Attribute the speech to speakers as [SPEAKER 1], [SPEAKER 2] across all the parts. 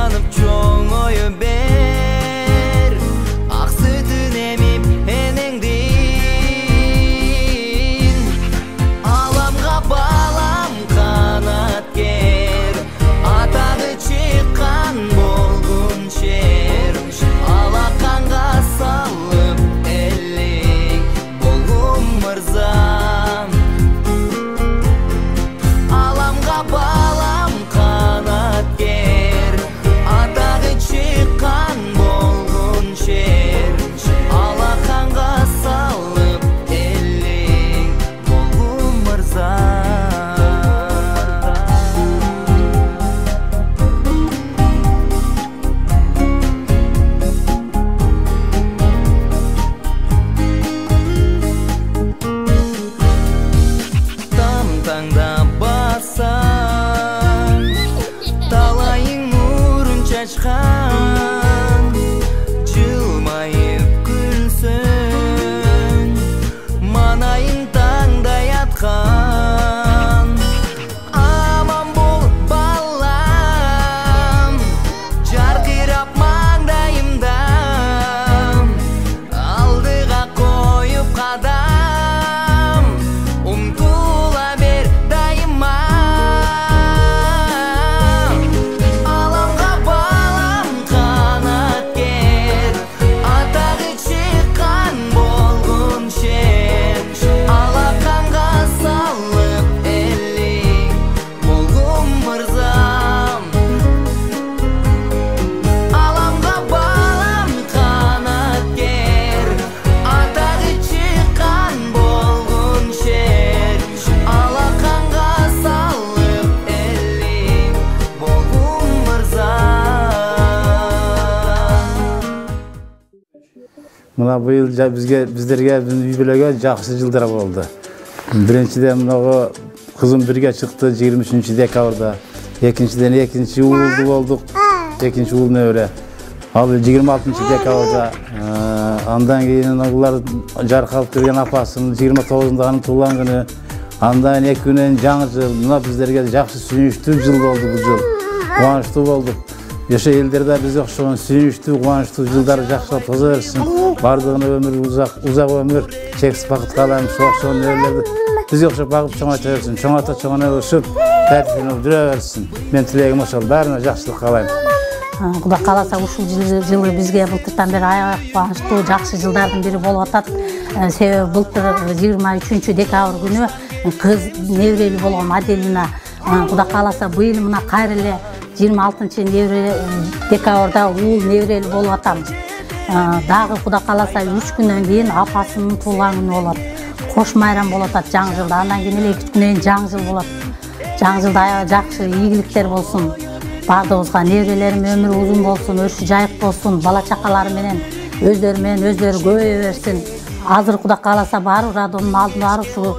[SPEAKER 1] Айланып чоңою бер, ак сүтүн эмип энеңдин. Аламга балам канаткер, атагы чыккан болгун шер. Алаканга салып элең болгун мырзам. Аламга балам канаткер, атагы чыккан болгун шер. Алаканга салып элең болгун мырзам. Там-таңда бассаң, талайың нурун чачкан. Жылмайып күлсөң, манайың таңдай аткан. Аман бол балам, жаркырап маңдайымда, алдыга коюп кадам, умтула бер дайыма. Аламга балам канаткер, атагы чыккан болгун шер. Алаканга салып элең болгун мырзам. Аламга балам канаткер, атагы чыккан болгун шер. Алаканга салып элең болгун мырзам.
[SPEAKER 2] Мына быйыл биздерге үй бүлөгө жакшы жылдар болду. Биринчиден мынагы кызым бирге чыкты 23 декабрда. Экинчиден экинчи уулду болдук. Экинчи уул небере. Ал 26 декабрда. Андан кийин улар жаркалып келген апасынын 29-нда анын туулган күнү. Андан 2 күнөн жаңы жыл. Мына биздерге жакшы сүйүнүчтүү жыл болду бул жыл. Кубанычтуу болдук. Яша элдерде бизге окшогон сүйүнүчтүү, кубанычтуу жылдары жакшылап тоза берсин. Бардыгына өмүр узак өмүр, чексиз бакыт каалайм. Ошо окшогон нерлерди бизге окшоп багып чоңойто берсин. Чоңойто өсүп, тартибине жүрө берсин. Мен тилегим ошол, баарына жакшылык каалайм.
[SPEAKER 3] Кудай кааласа ушул жылы бизге былтыртан бери аябай кубанычтуу, жакшы жылдардын бири болуп атат. Себеби былтыр 23 декабрь күнү кыз неберелүү болгон Аделина. Кудай кааласа быйыл мына кайра эле 26 декабрда уул неберелүү болуп атам. Дагы Кудай кааласа 3 күндөн кийин апасынын туулган күнү болот. Кош майрам болуп атат жаңы жылда. Андан кийин эле 2 күндөн кийин жаңы жыл болот. Жаңы жылда аябай жакшы ийгиликтер болсун. Бардыгыбызга неберелерим өмүрү узун болсун, өршү жайык болсун, бала чакалары менен өздөрү көбөйө берсин. Азыр Кудай кааласа баары радонун алдында ушу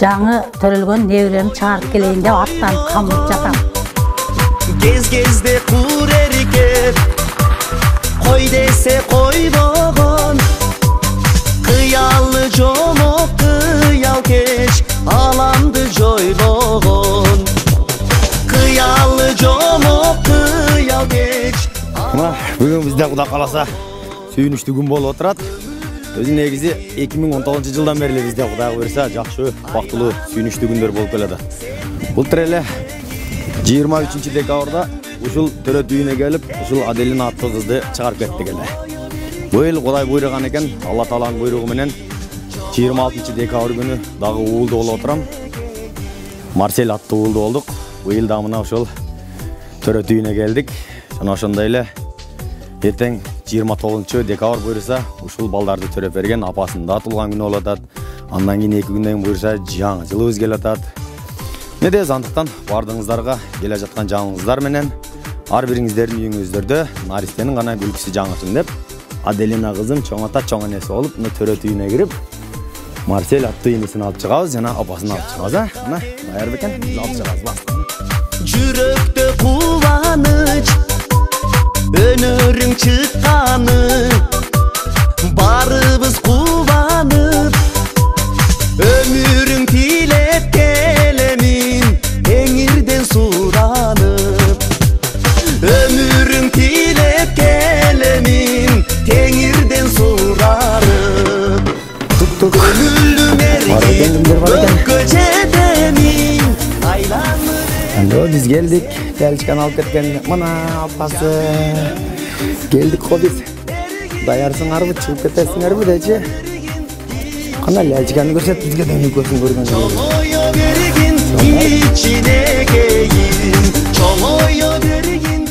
[SPEAKER 3] жаңы төрөлгөн неберелерим чыгарып келейин деп аттанып камылып жатам.
[SPEAKER 1] Gez-gezde kur erkek, koy dese koyboğun. Kıyallı comok kıyal keç, alandı joyboğun. Kıyallı comok kıyal keç.
[SPEAKER 4] Bugün bizde Kудай кааласа сүйүнүчтүү күн болуп отурат. Өзү негизи 2019 жылдан бери бизде Кудай буйруса жакшы, бактылуу, сүйүнүчтүү күндөр болуп келет. Былтыр эле 23 декабрда ушул төрөт үйүнө келип, ушул Аделина аттуу кызды чыгарып кеттик эле. Быйыл Кудай буйруган экен, Алла Тааланын буйругу менен 26 декабрь күнү дагы уулду болуп отурам. Марсель аттуу уулду болдук. Быйыл да мына ушул төрөт үйүнө келдик. Жана ошондой эле эртең 29 декабрь буйруса ушул балдарды төрөп берген апасынын да туулган күнү болуп атат. Андан кийин 2 күндөн кийин буйруса жаңы жылыбыз келип атат. Неде андыктан бардыңыздарга келе жаткан жаңыңыздар менен ар бириңиздердин үйүңүздөрдө наристенин гана күлкүсү жаңырсын деп Аделина кызым чоң ата чоң энеси болуп мына төрөт үйүнө кирип Марсель аттуу энесин алып чыгабыз жана апасын алып чыгабыз. Мына даяр бекен, биз алып чыгабыз.
[SPEAKER 1] Жүрөктө кубаныч, өнөрүң чыкканы, барыбыз кубанып, өмүрүң тилеп келемин, эңирден суранып.
[SPEAKER 4] biz geldik. Belçikadan alıp ketken mana apası. Geldik ko biz. Dayarsыңарбы, чыгып кетесиңерби дечи. Кана Belçikаны көрсөт, бизге да көзүн көргөн.
[SPEAKER 1] Çoloya bergin içine geyin Çoloya bergin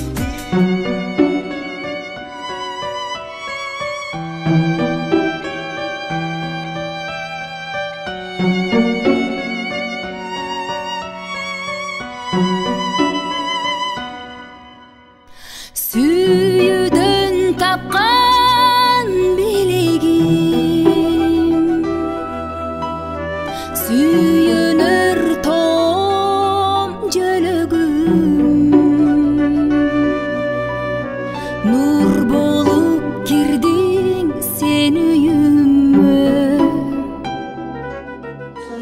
[SPEAKER 5] Сүйүүдөн тапкан билегим сүйөнөр том жөлөгүм нур болуп кирдиң сен үйүмө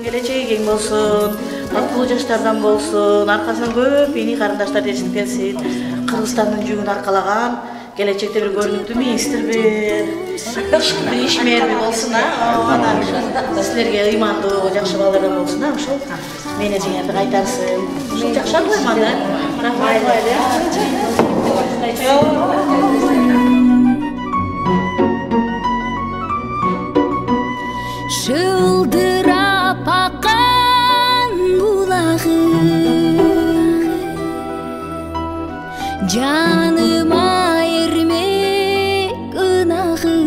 [SPEAKER 6] Geleceği keng bolsun, tatlуу жаштардан болсун, аркасынан көп ини карындаштар жетип келсин. Кыргызстандын жүгүн аркалаган келечекте бир көрүнүктүү министрби, ишмерби болсун, анан силерге ыймандуу жакшы балдардан болсун, ошол мени жеңерди кайтарсын. Ушул жакшы арман да. Рахмат.
[SPEAKER 5] Шылдырап аккан булагы жаныма эрмек ынагы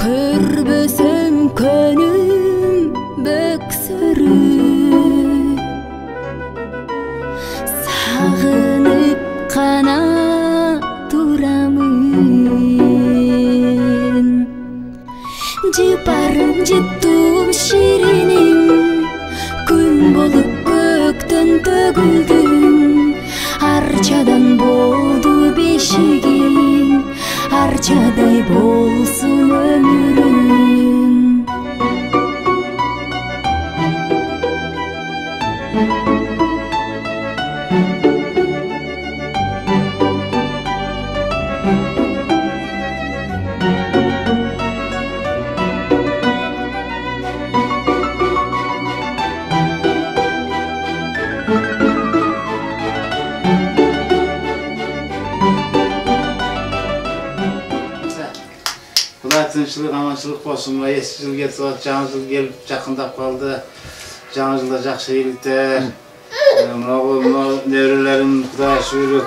[SPEAKER 5] көрбөсөм көнүм бөксөрүп сагынып кана турамын жыпарым жыттым шириним күн болуп көктөн төгүлдүм арчадан болду бешигим арчадай болсун өмүрүм
[SPEAKER 2] Құдай тынчылық, аманшылық болсын. Ескі жыл кетіп жатыр, жаңа жыл келіп жақындап қалды. Жаңа жылда жақсы келдіктер. Мынау неврелерім Құдай шүгір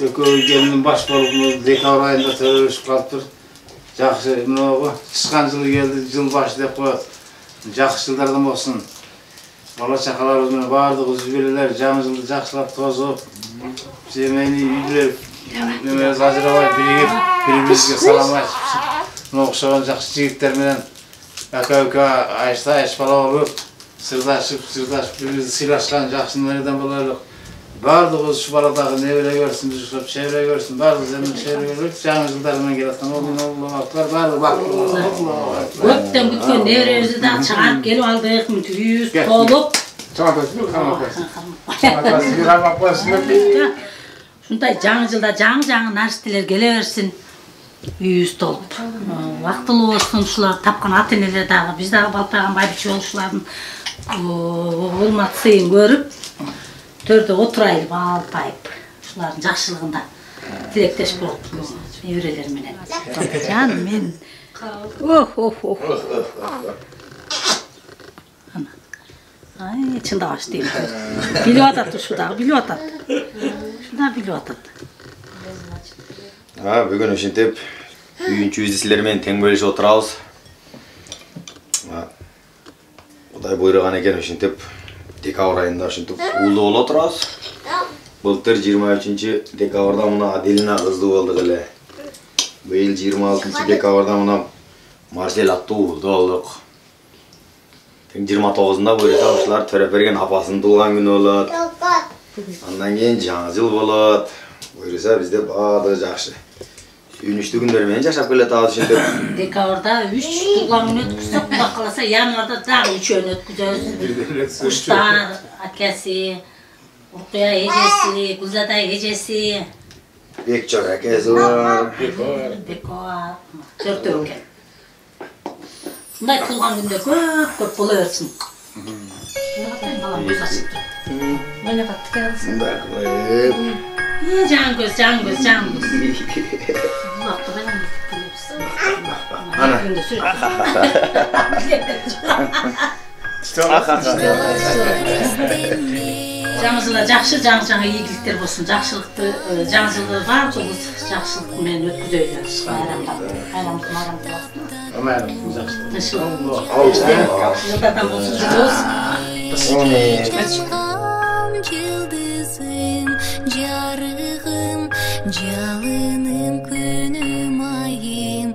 [SPEAKER 2] екеуі келінің баш болып декабр айында төрөлүшүп қалып тұр. Жақсы, мынау тышқан жылы келді, жыл башы деп қояды. Жақсы жылдардан болсын. Бала чақаларымыз бардығы жүгелелер жаңа жылды жақсылап тозып, семейный үйлер Немеріз ажырабай бірігіп, бір-бірімізге салам айтып, оқшаған жақсы жігіттермен әка-өка айшта-айш бала болып, сырдашып, бір-бірімізді сыйлашқан жақсы нәреден боларлық. Барлығы осы баладағы невере көрсін, біз ұқсап шевре көрсін, барлығы zemін шевре көрсін, жаңа жылдарымен келетін олар барлығы бақылы.
[SPEAKER 3] Көптен күткен невребізді да шығарып келіп алдық, үйіз толып. Шундай жаңы жылда жаңы нәрселер келе берсин, үйүз толуп. Вактылуу болсун ушулар тапкан ата-энелер дагы, биз дагы балпайган байбиче болушулардын урмат-сыйын көрүп, төрдө отурайлы балпайып, ушулардын жакшылыгында тилектеш болуп, неберелер менен. Жаным мен. Ай, чындабаш дейм. Билип атат ушу дагы, билип атат. Шунда билип атат.
[SPEAKER 4] Бүгүн ушинтип үйүнчүбүздү силер менен тең бөлүшүп отурабыз. Кудай буйруган экен ушинтип декабрь айында ушинтип уулуу болуп отурабыз. Былтыр 23 декабрда мына Аделина кыздуу болдук эле. Быйыл 26 декабрда мына Марсель аттуу уулдуу болдук. 29-ында буйруса ушулар төрөп берген апасынын туулган күнү болот. Андан кийин жаңы жыл болот. Буйруса бизде баардыгы жакшы. Сүйүнүчтүү күндөр менен жашап келатабыз ушинтип.
[SPEAKER 3] Декабрда 3 туулган күн өткүзсөк, Кудай кааласа январда дагы 3-өн өткүзөбүз. Куштар, акеси, Уркуя эжеси, Гүлзада эжеси,
[SPEAKER 4] Бекчор акеси бар.
[SPEAKER 3] Беко, төртөө экен. Мындай туулган күндөр көп боло берсин. Балам көз ашып тұр. Ойнағат тіке алсын.
[SPEAKER 7] Мындай кылып.
[SPEAKER 3] Жан көз. Бұлақты қайдан
[SPEAKER 7] Ана.
[SPEAKER 3] Жаңы жылда жақсы, жаңа игіліктер болсын, жақсылықты, жаңы жылда бар жолыз жақсылықпен өткізөйлі. Жылдардан болсын,
[SPEAKER 5] Yıldızım, carığım, calınım, günüm ayım,